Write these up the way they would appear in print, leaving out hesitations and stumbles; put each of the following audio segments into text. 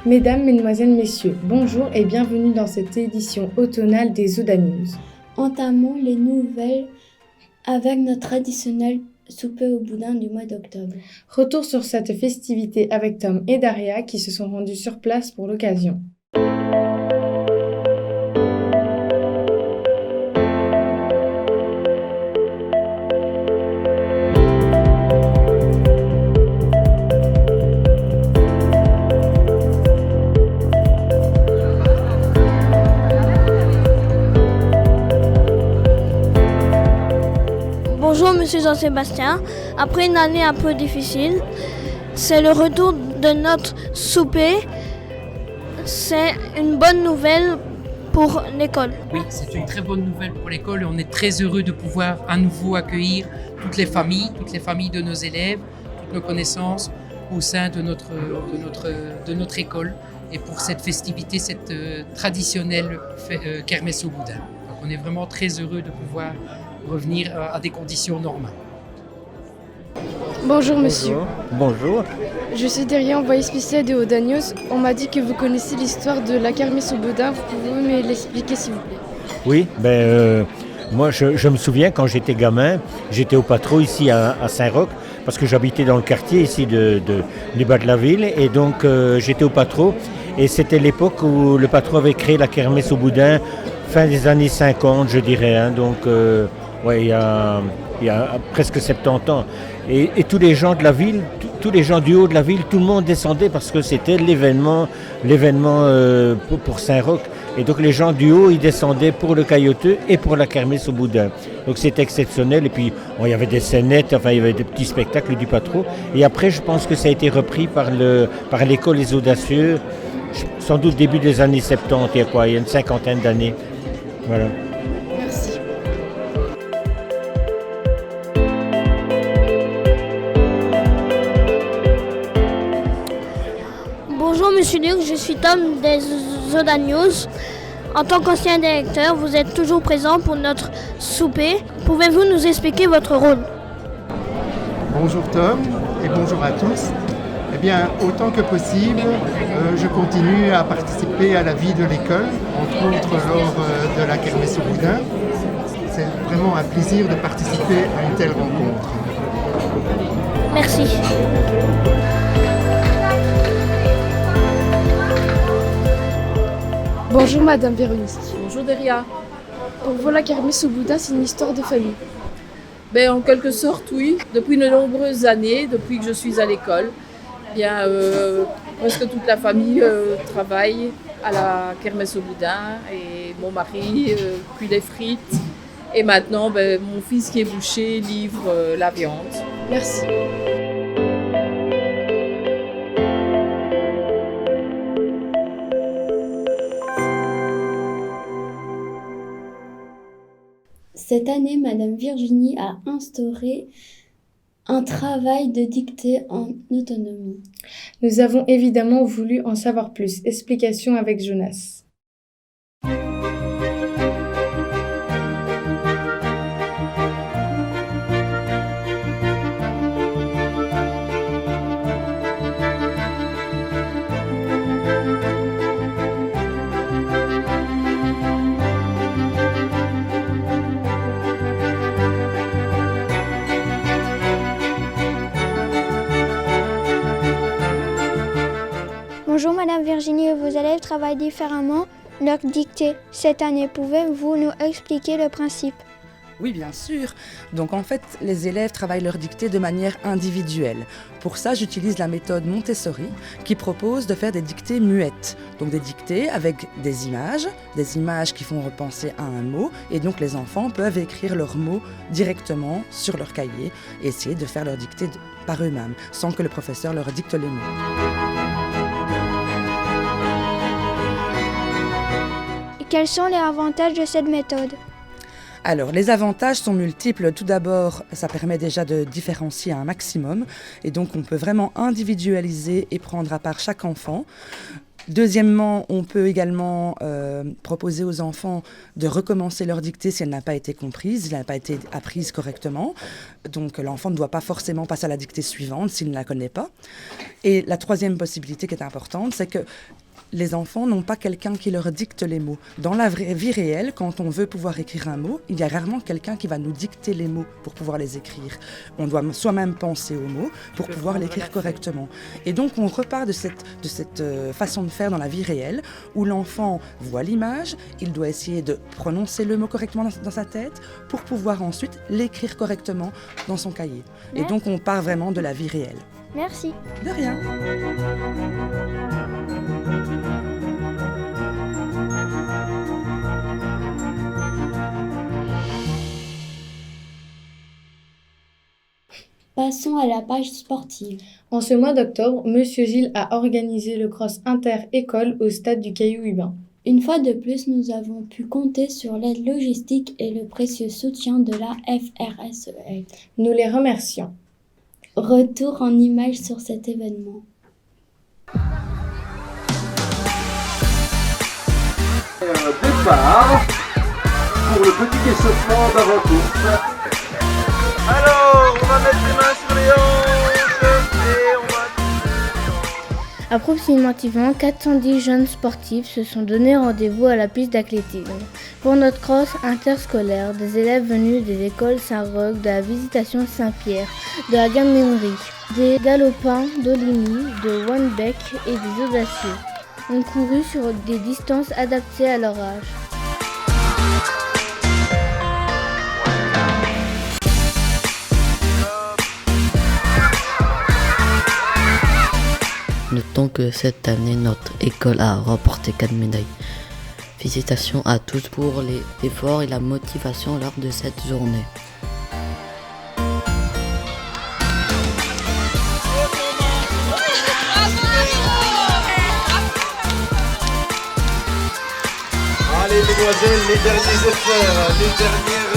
Mesdames, Mesdemoiselles, Messieurs, bonjour et bienvenue dans cette édition automnale des Oda News. Entamons les nouvelles avec notre traditionnel souper au boudin du mois d'octobre. Retour sur cette festivité avec Tom et Daria qui se sont rendus sur place pour l'occasion. Bonjour Monsieur Jean-Sébastien, après une année un peu difficile, c'est le retour de notre souper. C'est une bonne nouvelle pour l'école. Oui, c'est une très bonne nouvelle pour l'école et on est très heureux de pouvoir à nouveau accueillir toutes les familles de nos élèves, toutes nos connaissances au sein de notre école et pour cette festivité, cette traditionnelle kermesse au boudin. Donc on est vraiment très heureux de pouvoir revenir à des conditions normales. Bonjour monsieur. Bonjour. Je suis Daria, envoyée spéciale de Oda News. On m'a dit que vous connaissez l'histoire de la kermesse au boudin. Vous pouvez me l'expliquer s'il vous plaît? Oui, moi je me souviens quand j'étais gamin, j'étais au Patro ici à Saint-Roch, parce que j'habitais dans le quartier ici du bas de la ville, et donc j'étais au Patro, et c'était l'époque où le Patro avait créé la kermesse au boudin, fin des années 50 je dirais, hein, donc il y a presque 70 ans. Et tous les gens de la ville, tous les gens du haut de la ville, tout le monde descendait parce que c'était l'événement pour Saint-Roch. Et donc les gens du haut, ils descendaient pour le caillouteux et pour la kermesse au boudin. Donc c'était exceptionnel. Et puis il y avait des scénettes, il y avait des petits spectacles du Patro. Et après, je pense que ça a été repris par l'école Les Audacieux, sans doute début des années 70, il y a une cinquantaine d'années. Voilà. Merci. Bonjour Monsieur Luc, je suis Tom des Oda News. En tant qu'ancien directeur, vous êtes toujours présent pour notre souper. Pouvez-vous nous expliquer votre rôle? Bonjour Tom et bonjour à tous. Eh bien, autant que possible, je continue à participer à la vie de l'école, entre autres lors de la kermesse au boudin. C'est vraiment un plaisir de participer à une telle rencontre. Merci. Bonjour Madame Véronique. Bonjour Daria. Pour vous, la kermesse au boudin, c'est une histoire de famille. En quelque sorte, oui. Depuis de nombreuses années, depuis que je suis à l'école, presque toute la famille travaille à la kermesse au boudin. Et mon mari cuit des frites. Et maintenant, mon fils qui est boucher livre la viande. Merci. Cette année, Madame Virginie a instauré un travail de dictée en autonomie. Nous avons évidemment voulu en savoir plus. Explication avec Jonas. Bonjour Madame Virginie, vos élèves travaillent différemment leur dictée cette année. Pouvez-vous nous expliquer le principe? Oui, bien sûr. Donc en fait, les élèves travaillent leur dictée de manière individuelle. Pour ça, j'utilise la méthode Montessori qui propose de faire des dictées muettes. Donc des dictées avec des images qui font repenser à un mot. Et donc les enfants peuvent écrire leurs mots directement sur leur cahier et essayer de faire leur dictée par eux-mêmes, sans que le professeur leur dicte les mots. Quels sont les avantages de cette méthode? Alors, les avantages sont multiples. Tout d'abord, ça permet déjà de différencier un maximum. Et donc, on peut vraiment individualiser et prendre à part chaque enfant. Deuxièmement, on peut également proposer aux enfants de recommencer leur dictée si elle n'a pas été comprise, si elle n'a pas été apprise correctement. Donc l'enfant ne doit pas forcément passer à la dictée suivante s'il ne la connaît pas. Et la troisième possibilité qui est importante, c'est que les enfants n'ont pas quelqu'un qui leur dicte les mots. Dans la vraie vie réelle, quand on veut pouvoir écrire un mot, il y a rarement quelqu'un qui va nous dicter les mots pour pouvoir les écrire. On doit soi-même penser aux mots pour pouvoir l'écrire correctement. Et donc on repart de cette façon de faire dans la vie réelle, où l'enfant voit l'image, il doit essayer de prononcer le mot correctement dans sa tête pour pouvoir ensuite l'écrire correctement dans son cahier. Et donc on part vraiment de la vie réelle. Merci. De rien. Passons à la page sportive. En ce mois d'octobre, Monsieur Gilles a organisé le cross inter-école au stade du Caillou-Hubin. Une fois de plus, nous avons pu compter sur l'aide logistique et le précieux soutien de la FRSEL. Nous les remercions. Retour en images sur cet événement. Départ pour le petit échauffement d'avant-course. Alors, on va mettre les mains sur les hanches et on va... Approximativement 410 jeunes sportifs se sont donné rendez-vous à la piste d'athlétisme pour notre cross interscolaire. Des élèves venus des écoles Saint-Roch, de la Visitation Saint-Pierre, de la Gaminerie, des Galopins d'Oligny, de Wanbeck et des Audacieux ont couru sur des distances adaptées à leur âge. Notons que cette année, notre école a remporté 4 médailles. Félicitations à tous pour l'effort et la motivation lors de cette journée. Allez mesdemoiselles, les derniers efforts, les dernières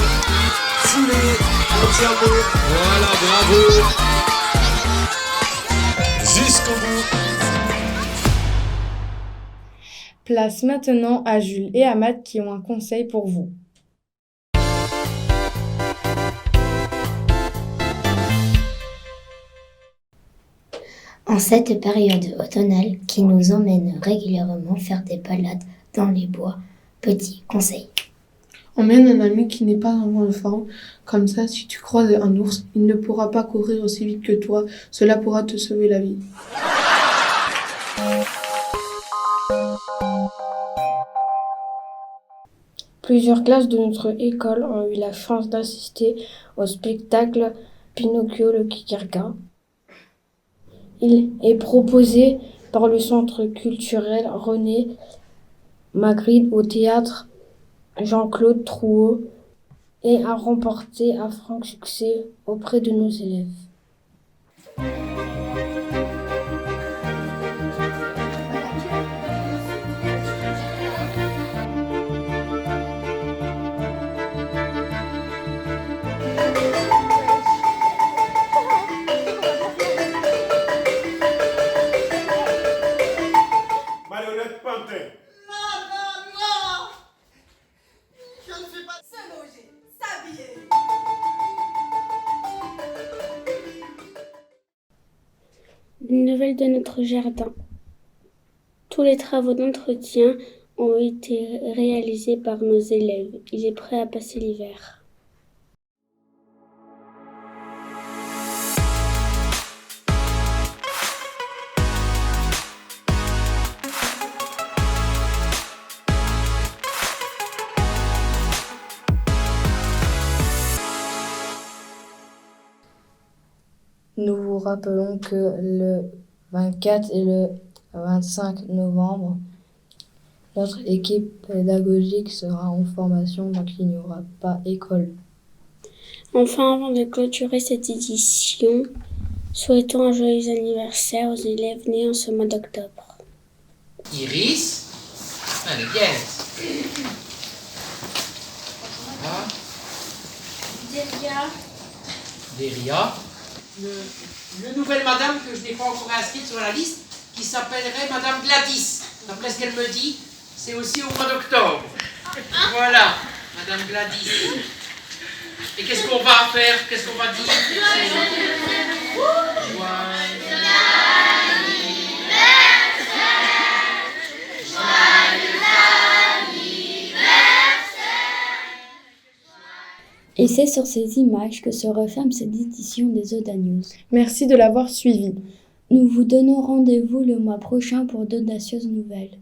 foulées, on tient bon. Voilà, bravo. Jusqu'au bout. Place maintenant à Jules et à Matt qui ont un conseil pour vous. En cette période automnale qui nous emmène régulièrement faire des balades dans les bois, petit conseil. Emmène un ami qui n'est pas en bonne forme, comme ça si tu croises un ours, il ne pourra pas courir aussi vite que toi, cela pourra te sauver la vie. Plusieurs classes de notre école ont eu la chance d'assister au spectacle Pinocchio le Kikirka. Il est proposé par le Centre culturel René Magritte au théâtre Jean-Claude Trouot et a remporté un franc succès auprès de nos élèves. Marionnette Pantin. Non! Je ne suis pas se loger, s'habiller. Une nouvelle de notre jardin. Tous les travaux d'entretien ont été réalisés par nos élèves. Il est prêt à passer l'hiver. Nous vous rappelons que le 24 et le 25 novembre, notre équipe pédagogique sera en formation, donc il n'y aura pas école. Enfin, avant de clôturer cette édition, souhaitons un joyeux anniversaire aux élèves nés en ce mois d'octobre. Iris, allez, viens. Voilà. Deria. Le nouvelle madame que je n'ai pas encore inscrite sur la liste, qui s'appellerait Madame Gladys. D'après ce qu'elle me dit, c'est aussi au mois d'octobre. Voilà, Madame Gladys. Et qu'est-ce qu'on va faire? Qu'est-ce qu'on va dire? Et c'est sur ces images que se referme cette édition des Audaces News. Merci de l'avoir suivi. Nous vous donnons rendez-vous le mois prochain pour d'audacieuses nouvelles.